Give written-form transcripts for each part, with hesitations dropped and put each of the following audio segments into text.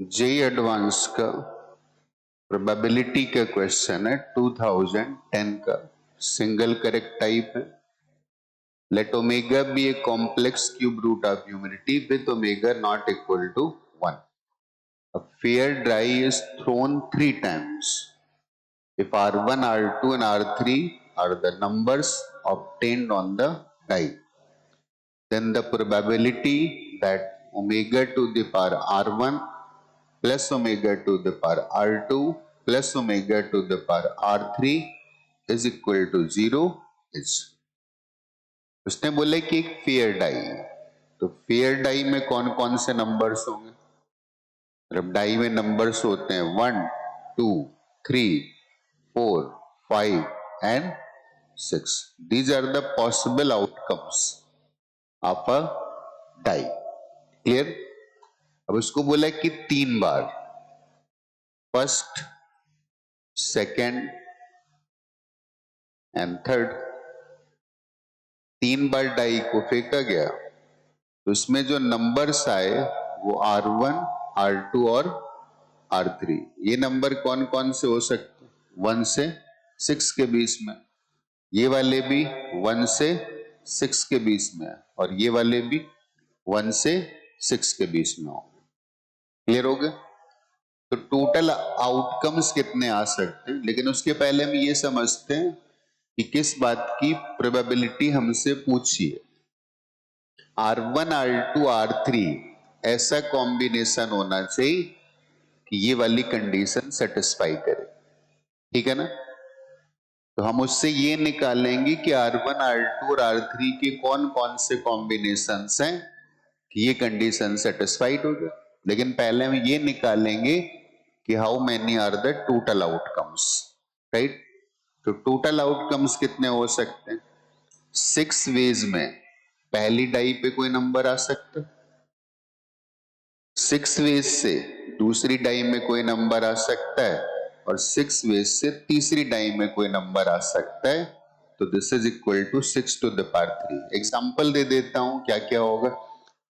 जे advance का probability का question है 2010 का, सिंगल करेक्ट टाइप है। Let omega be a complex cube root of humidity with omega not equal to 1. A fair die is thrown 3 times. If R1, R2 and R3 are the numbers obtained on the die, then the probability that omega to the power R1 plus omega to the power R2 plus omega to the power R3 is equal to 0 is. उसने बोला कि एक fair die है, तो fair die में कौन कौन से नंबर्स होंगे? जब डाई में नंबर्स होते हैं 1, 2, 3, 4, 5 and 6. These are the possible outcomes of a die. Clear? अब उसको बोला कि 3 बार, फर्स्ट, सेकेंड एंड थर्ड, 3 बार डाई को फेंका गया, तो इसमें जो नंबर्स आए वो R1, R2 और R3. ये नंबर कौन कौन से हो सकते? 1 से 6 के बीच में, ये वाले भी 1 से 6 के बीच में, और ये वाले भी 1 से 6 के बीच में होंगे. क्लियर हो गया? तो टोटल आउटकम्स कितने आ सकते हैं, लेकिन उसके पहले हम ये समझते हैं कि किस बात की प्रोबेबिलिटी हमसे पूछी है. R1, R2, R3 ऐसा कॉम्बिनेशन होना चाहिए कि ये वाली कंडीशन सेटिस्फाई करे. ठीक है ना? तो हम उससे ये निकालेंगे कि R1, R2 और R3 के कौन कौन से कॉम्बिनेशंस हैं कि ये कंडीशन सेटिस्फाइड हो जाए. लेकिन पहले हम ये निकालेंगे कि how many are the total outcomes. Right? तो टोटल आउटकम्स कितने हो सकते हैं? 6 वेज में पहली डाई पे कोई नंबर आ सकता है, 6 वेज से दूसरी डाई में कोई नंबर आ सकता है, और 6 वेज से तीसरी डाई में कोई नंबर आ सकता है. तो this is equal to 6 to the power 3. Example दे देता हूं क्या क्या होगा.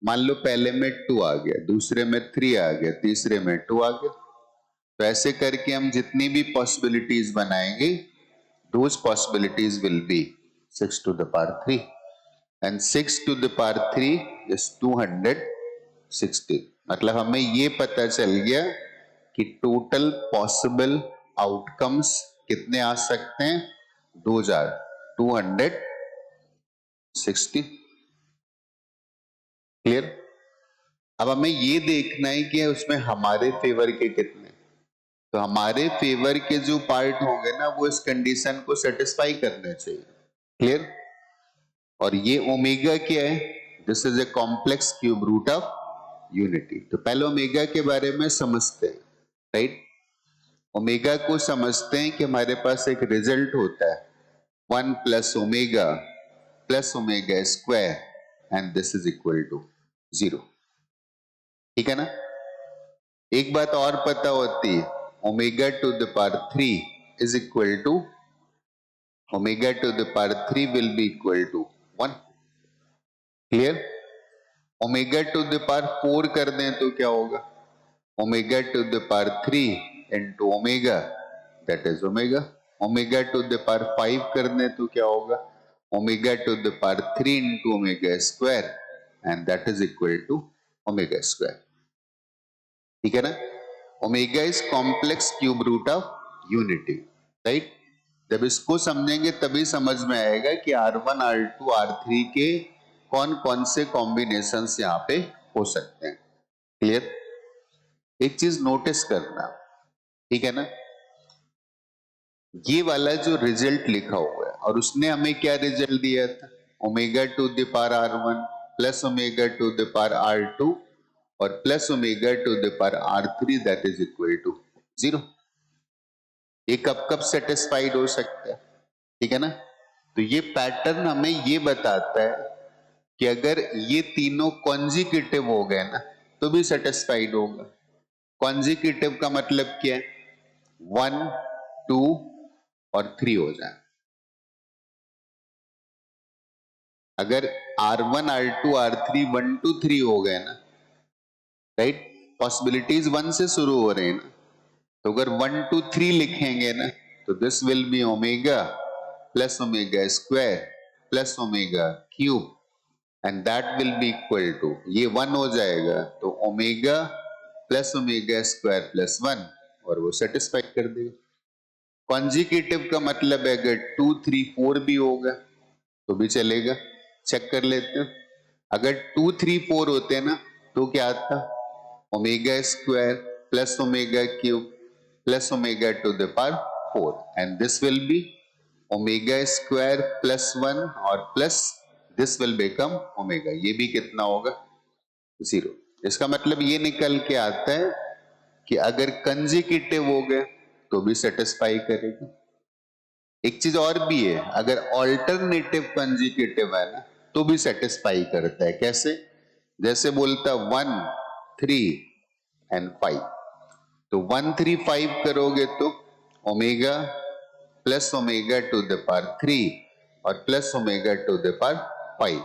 मान लो पहले में 2 आ गया, दूसरे में 3 आ गया, तीसरे में 2 आ गया. तो ऐसे करके हम जितनी भी पॉसिबिलिटीज बनाएंगे, those possibilities will be 6 to the power 3, and 6 to the power 3 is 260. मतलब हमें ये पता चल गया कि टोटल पॉसिबल आउटकम्स कितने आ सकते हैं? 2260. क्लियर? अब हमें ये देखना है कि उसमें हमारे फेवर के कितने. तो हमारे फेवर के जो पार्ट होंगे ना, वो इस कंडीशन को सेटिस्फाई करने चाहिए. क्लियर? और ये ओमेगा क्या है? This is a complex cube root of unity. तो पहले ओमेगा के बारे में समझते हैं. राइट? ओमेगा को समझते हैं कि हमारे पास एक रिजल्ट होता है 1 plus omega square, and this is equal to 0. ठीक है ना? एक बात और पता होती है, omega to the power 3 is equal to omega to the power 3 will be equal to 1. Clear? Omega to the power 4 कर दें तो क्या होगा? Omega to the power 3 into omega, that is omega. Omega to the power 5 कर दें तो क्या होगा? Omega to the power 3 into omega square, and that is equal to omega square. ठीक है ना? Omega is complex cube root of unity. Right? जब इसको समझेंगे तभी समझ में आएगा कि R1, R2, R3 के कौन कौन से कॉम्बिनेशंस यहाँ पे हो सकते हैं. क्लियर? एक चीज नोटिस करना. ठीक है ना? ये वाला जो रिजल्ट लिखा हुआ है, और उसने हमें क्या रिजल्ट दिया था? Omega to the power R1 plus omega to the power R2 और plus omega to the power R3 that is equal to 0. ये कब कब सेटिस्फाइड हो सकता है? ठीक है ना? तो ये पैटर्न हमें ये बताता है कि अगर ये तीनों कॉन्जिक्यूटिव हो गए ना, तो भी सेटिस्फाइड होगा. कॉन्जिक्यूटिव का मतलब क्या है? 1, 2 और 3 हो जाए. अगर R1, R2, R3 1, 2, 3 हो गए ना, राइट, पॉसिबिलिटीज 1 से शुरू हो रहे हैं ना, तो अगर 1 2 3 लिखेंगे ना, तो this will be omega plus omega square plus omega cube and that will be equal to, ये 1 हो जाएगा तो omega plus omega square plus 1, और वो सेटिस्फाई कर देगा। कॉन्जिक्यूटिव का मतलब है अगर 2 3 4 भी होगा तो भी चलेगा। चेक कर लेते हैं, अगर 2 3 4 होते हैं ना, तो क्या आता, omega square plus omega cube plus omega to the power 4, and this will be omega square plus 1 और plus this will become omega, ये भी कितना होगा, 0। इसका मतलब ये निकल के आता है कि अगर कंजिक्यूटिव हो गए तो भी सेटिस्फाई करेगी। एक चीज और भी है, अगर ऑल्टरनेटिव कंजिक्यूटिव है ना, तो भी सेटिस्फाई करता है। कैसे, जैसे बोलता 1 3 एंड 5, तो 1 3 5 करोगे तो omega plus omega to the power 3 और plus omega to the power 5,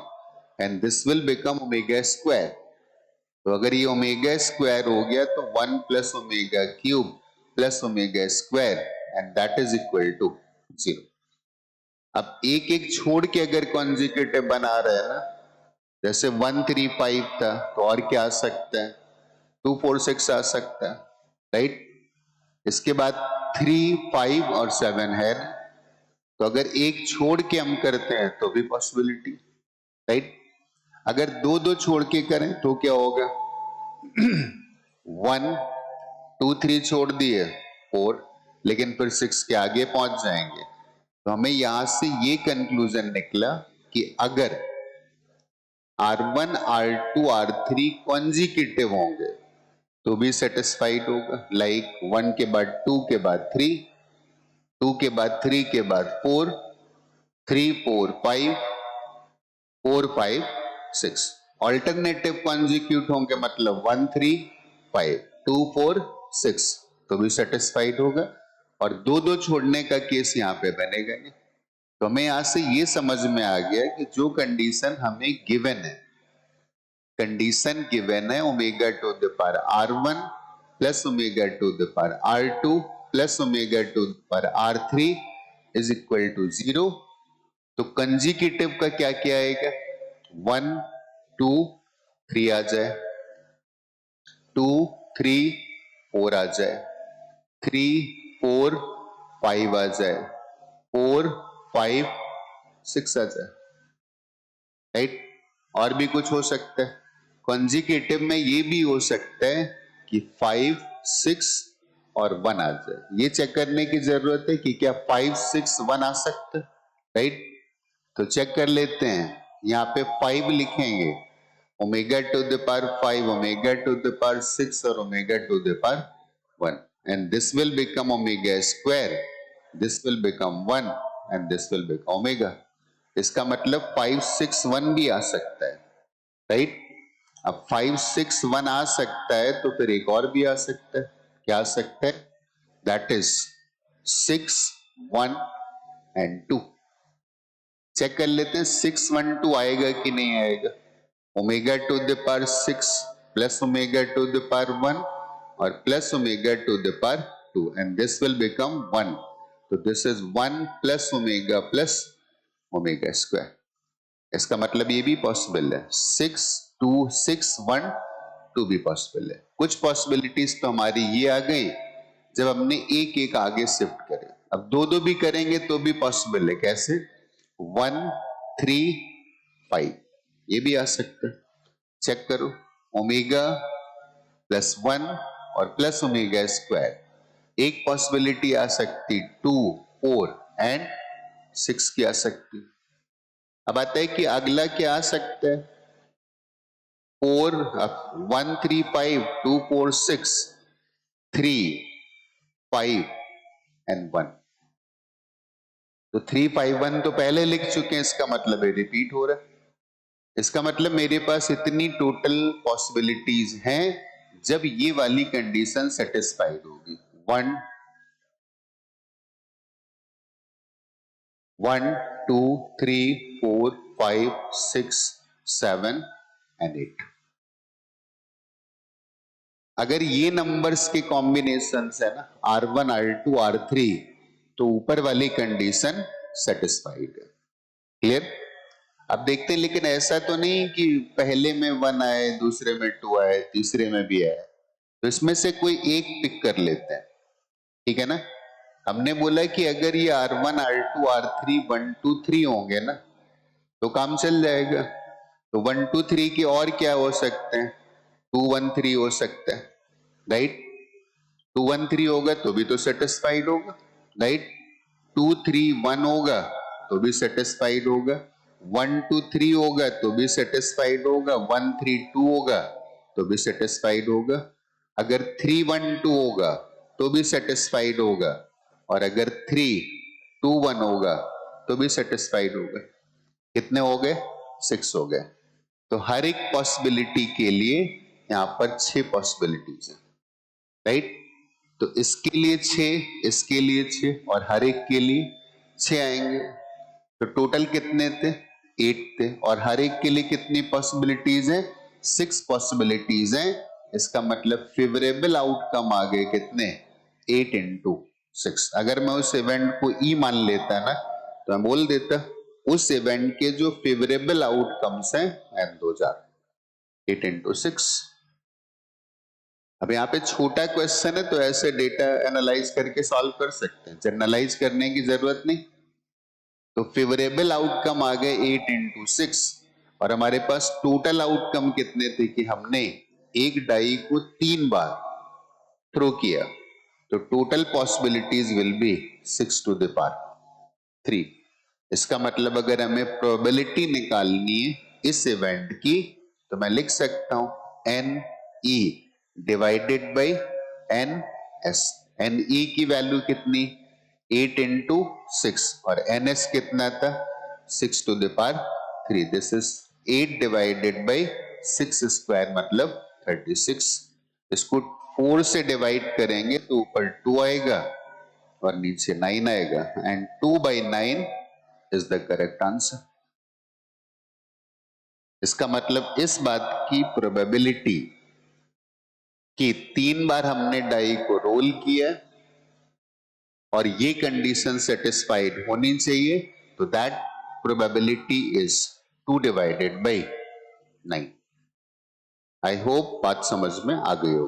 and this will become omega square. तो अगर ये ओमेगा स्क्वायर हो गया तो 1 plus omega cube plus omega square and that is equal to 0। अब एक एक छोड़ के अगर कॉन्जिक्यूटिव बना रहे हैं ना, जैसे 1 3 5 था तो और क्या आ सकता है, 2 4 6 आ सकता है, राइट। इसके बाद 3 5 और 7 है ना, तो अगर एक छोड़ के हम करते हैं तो भी पॉसिबिलिटी, राइट। अगर दो दो छोड़ के करें तो क्या होगा, 1 2 3 छोड़ दिए 4, लेकिन फिर 6 के आगे पहुंच जाएंगे। तो हमें यहां से ये कंक्लूजन निकला कि अगर R1 R2 R3 कॉन्जिक्यूटिव होंगे तो भी सेटिस्फाइड होगा, लाइक 1 के बाद 2 के बाद 3, 2 के बाद 3 के बाद 4, 3 4 5, 4 5 6। ऑल्टरनेटिव कॉन्जिक्यूट होंगे मतलब 1 3 5 2 4 6, तो भी सेटिस्फाइड होगा, और दो दो छोड़ने का केस यहाँ पे बनेगा नहीं। तो हमें यहां से ये समझ में आ गया कि जो कंडीशन हमें गिवन है, कंडीशन गिवन है omega to the power R1 plus omega to the power R2 plus omega to the power R3 is equal to 0। तो कंजिक्यूटिव का क्या क्या आएगा, 1 2 3 आ जाए, 2 3 4 आ जाए, 3 4 5 आ जाए, 4 5 6 आ जाए, राइट। और भी कुछ हो सकता है, कॉन्जिक्यूटिव में ये भी हो सकता है कि 5 6 और 1 आ जाए। ये चेक करने की जरूरत है कि क्या 5 6 1 आ सकता है, राइट। तो चेक कर लेते हैं, यहाँ पे 5 लिखेंगे, omega to the power 5 omega to the power 6 और omega to the power 1, and this will become omega square, this will become 1 and this will become omega. इसका मतलब 5 6 1 भी आ सकता है, राइट। अब 5 6 1 आ सकता है तो फिर एक और भी आ सकता है, क्या आ सकता है, दैट इज 6 1 एंड 2। चेक कर लेते हैं 6 1 2 आएगा कि नहीं आएगा, omega to the power 6 plus omega to the power 1 और plus omega to the power 2, and this will become 1। तो this is 1 plus omega plus omega square. इसका मतलब ये भी पॉसिबल है, 6 2 6 1 2 भी पॉसिबल है। कुछ पॉसिबिलिटीज तो हमारी ये आ गई जब हमने एक एक आगे शिफ्ट करे। अब दो दो भी करेंगे तो भी पॉसिबल है, कैसे, 1 3 5 ये भी आ सकता है। चेक करो, ओमेगा प्लस 1 और प्लस ओमेगा स्क्वायर, एक पॉसिबिलिटी आ सकती 2 4 एंड 6 की आ सकती। अब आता है कि अगला क्या आ सकता है, 4 1 3 5 2 4 6 3 5 एंड 1। तो 3 5 1 तो पहले लिख चुके हैं, इसका मतलब है रिपीट हो रहा है। इसका मतलब मेरे पास इतनी टोटल पॉसिबिलिटीज हैं जब ये वाली कंडीशन सेटिस्फाइड होगी, 1 1 2 3 4 5 6 7 एंड 8। अगर ये नंबर्स के कॉम्बिनेशन है ना R1 R2 R3, तो ऊपर वाली कंडीशन सेटिस्फाइड है। क्लियर? अब देखते हैं, लेकिन ऐसा तो नहीं कि पहले में 1 आए, दूसरे में 2 आए, तीसरे में भी आए, तो इसमें से कोई एक पिक कर लेते हैं, ठीक है ना। हमने बोला कि अगर ये R1 R2 R3 1 2 3 होंगे ना तो काम चल जाएगा। तो 1 2 3 के और क्या हो सकते हैं, 2 1 3 हो सकता है, राइट। 2 1 3 होगा तो भी तो सेटिस्फाइड होगा, राइट। 2 3 1 होगा तो भी सेटिस्फाइड होगा, 1 2 3 होगा तो भी सेटिस्फाइड होगा, 1 3 2 होगा तो भी सेटिस्फाइड होगा, अगर 3 1 2 होगा तो भी सेटिस्फाइड होगा, और अगर 3 2 1 होगा तो भी सेटिस्फाइड होगा। कितने हो गए? 6 हो गए। तो हर एक पॉसिबिलिटी के लिए यहां पर 6 पॉसिबिलिटीज है, राइट। तो इसके लिए 6, इसके लिए 6 और हर एक के लिए 6 आएंगे। तो टोटल कितने थे? 8 थे। और हर एक के लिए कितनी पॉसिबिलिटीज है? 6 पॉसिबिलिटीज हैं। इसका मतलब फेवरेबल आउटकम आ गए कितने? 8 इंटू 6। अगर मैं उस इवेंट को ई मान लेता ना तो मैं बोल देता उस इवेंट के जो फेवरेबल आउटकम्स हैं एन 2000 8 इंटू 6। अब यहाँ पे छोटा क्वेश्चन है तो ऐसे डेटा एनालाइज करके सॉल्व कर सकते हैं, जनरलाइज करने की जरूरत नहीं। तो फेवरेबल आउटकम आ गए 8 इंटू 6, और हमारे पास टोटल आउटकम कितने थे कि हमने एक डाई को 3 बार थ्रो किया, तो total possibilities will be 6 to the power 3। इसका मतलब अगर हमें प्रोबेबिलिटी निकालनी है इस इवेंट की तो मैं लिख सकता हूं N E divided by N S. N E की वैल्यू कितनी? 8 इंटू 6, और एन एस कितना था? 6 to the power 3। This is 8 divided by 6 square मतलब 36। इसको 4 से डिवाइड करेंगे तो ऊपर 2 आएगा और नीचे 9 आएगा, and 2 by 9 is the correct answer. इसका मतलब इस बात की प्रोबेबिलिटी कि 3 बार हमने डाई को रोल किया और ये कंडीशन सेटिस्फाइड होनी चाहिए, तो that probability is 2 divided by 9। I hope बात समझ में आ गई हो।